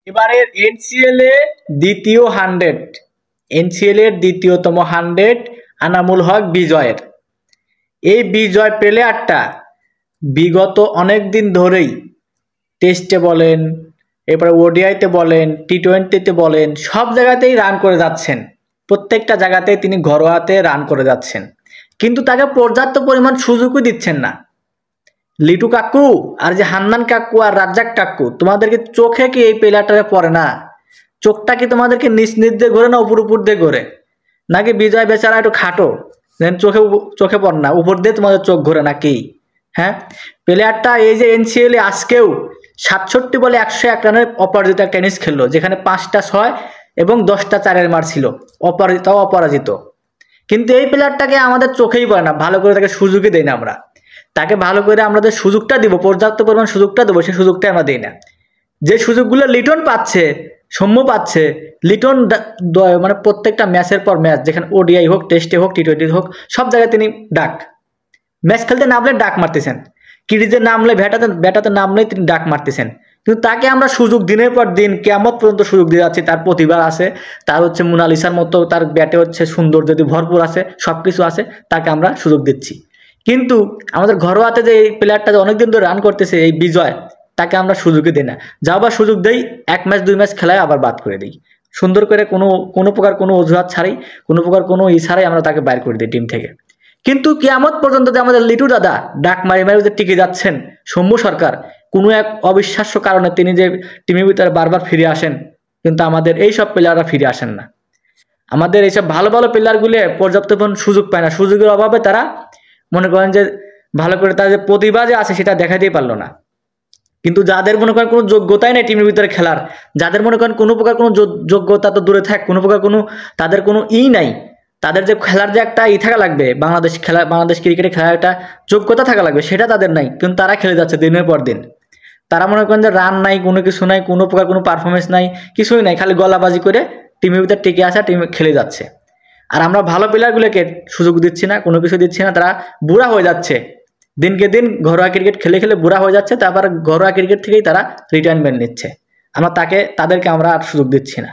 এবারের এনসিএল এ দ্বিতীয় 100, এনসিএল এর দ্বিতীয়তম 100 আনামুল হক বিজয়ের। এই বিজয় প্লেয়ারটা বিগত অনেক দিন ধরেই টেস্টে বলেন, এরপরে ওডিআইতে বলেন, টি20তে বলেন, সব জায়গাতেই রান করে যাচ্ছেন। প্রত্যেকটা জায়গাতেই তিনি ঘরোয়াতে রান করে যাচ্ছেন, কিন্তু তাকে পর্যাপ্ত পরিমাণ সুযোগও দিচ্ছেন না। লিটু কাকু আর যে হান্নান কাকু আর রাজ্জাক কাকু, তোমাদেরকে চোখে কি এই প্লেয়ারটারে পড়ে না? চোখটা কি তোমাদেরকে নিচ নিচ দিয়ে ঘোরে না উপর উপর দিয়ে ঘোরে? নাকি বিজয় বেচারা একটু খাটো, চোখে চোখে পড়ে না, উপর দিয়ে তোমাদের চোখ ঘোরে নাকি? হ্যাঁ, প্লেয়ারটা এই যে এনসিএল এ আজকেও 67 বলে 101 রানের অপরাজিত একটা ইনিংস খেললো, যেখানে 5টা 6 এবং 10টা 4-এর মার ছিল, অপরাজিত। কিন্তু এই প্লেয়ারটাকে আমাদের চোখেই পড়ে না, ভালো করে তাকে সুযোগই দেয় না আমরা। তাকে ভালো করে আমরা যে সুযোগটা দিব, পর্যাপ্ত পরিমাণ সুযোগটা দেবো, সেই সুযোগটা আমরা দিই না। যে সুযোগগুলো লিটন পাচ্ছে, সৌম্য পাচ্ছে, লিটন মানে প্রত্যেকটা ম্যাচের পর ম্যাচ, যেখানে ওডিআই হোক, টেস্টে হোক, টি20 হোক, সব জায়গায় তিনি ম্যাচ খেলতে নামলে ডাক মারতেছেন, ক্রিজে নামলে ব্যাটাতে নামলে তিনি ডাক মারতেছেন। কিন্তু তাকে আমরা সুযোগ দিনের পর দিন কিয়ামত পর্যন্ত সুযোগ দিয়ে যাচ্ছি। তার প্রতিভা আছে, তার মোনালিসার মতো তার ব্যাটে সুন্দর যদি ভরপুর আছে, সব কিছু আছে, তাকে আমরা সুযোগ দিচ্ছি। কিন্তু আমাদের ঘরোয়াতে যে এই প্লেয়ারটা অনেকদিন ধরে রান করতেছে, এই বিজয়, তাকে আমরা সুযোগই দিই না। যা আবার সুযোগ দেই, 1 ম্যাচ 2 ম্যাচ খেলায় আবার বাদ করে দিই, সুন্দর করে কোনো প্রকার কোনো অজুহাত ছাড়াই, কোনো প্রকার কোনো ছাড়াই আমরা তাকে বাইর করে দিই টিম থেকে। কিন্তু কিয়ামত পর্যন্ত যে আমাদের লিটু দাদা ডাক মারি যে টিকে যাচ্ছেন, সৌম্য সরকার কোনো এক অবিশ্বাস্য কারণে তিনি যে টিমের ভিতরে বারবার ফিরে আসেন, কিন্তু আমাদের এই সব প্লেয়াররা ফিরে আসেন না। আমাদের এইসব ভালো ভালো প্লেয়ারগুলো পর্যাপ্ত সুযোগ পায় না, সুযোগের অভাবে তারা মনে করেন যে ভালো করে তার যে প্রতিভা যে আছে সেটা দেখাতেই পারলো না। কিন্তু যাদের মনে করেন কোনো যোগ্যতাই নেই টিমের ভিতরে খেলার, যাদের মনে করেন কোনো প্রকার কোনো যোগ্যতা তো দূরে থাক, কোনো প্রকার কোনো তাদের কোনো নাই, তাদের যে খেলার যে একটা থাকা লাগবে, বাংলাদেশ ক্রিকেটে খেলার একটা যোগ্যতা থাকা লাগবে, সেটা তাদের নাই, কিন্তু তারা খেলে যাচ্ছে দিনের পর দিন। তারা মনে করেন যে রান নাই, কোনো কিছু নাই, কোনো প্রকার কোনো পারফরমেন্স নাই, কিছুই নাই, খালি গলাবাজি করে টিমের ভিতরে টিকে আসা, টিমে খেলে যাচ্ছে। আর আমরা ভালো প্লেয়ারগুলোকে সুযোগ দিচ্ছি না, কোনো কিছু দিচ্ছি না, তারা বুড়া হয়ে যাচ্ছে দিনকে দিন, ঘরোয়া ক্রিকেট খেলে খেলে বুড়া হয়ে যাচ্ছে, তারপর ঘরোয়া ক্রিকেট থেকেই তারা রিটায়ারমেন্ট নিচ্ছে। তাদেরকে আমরা আর সুযোগ দিচ্ছি না।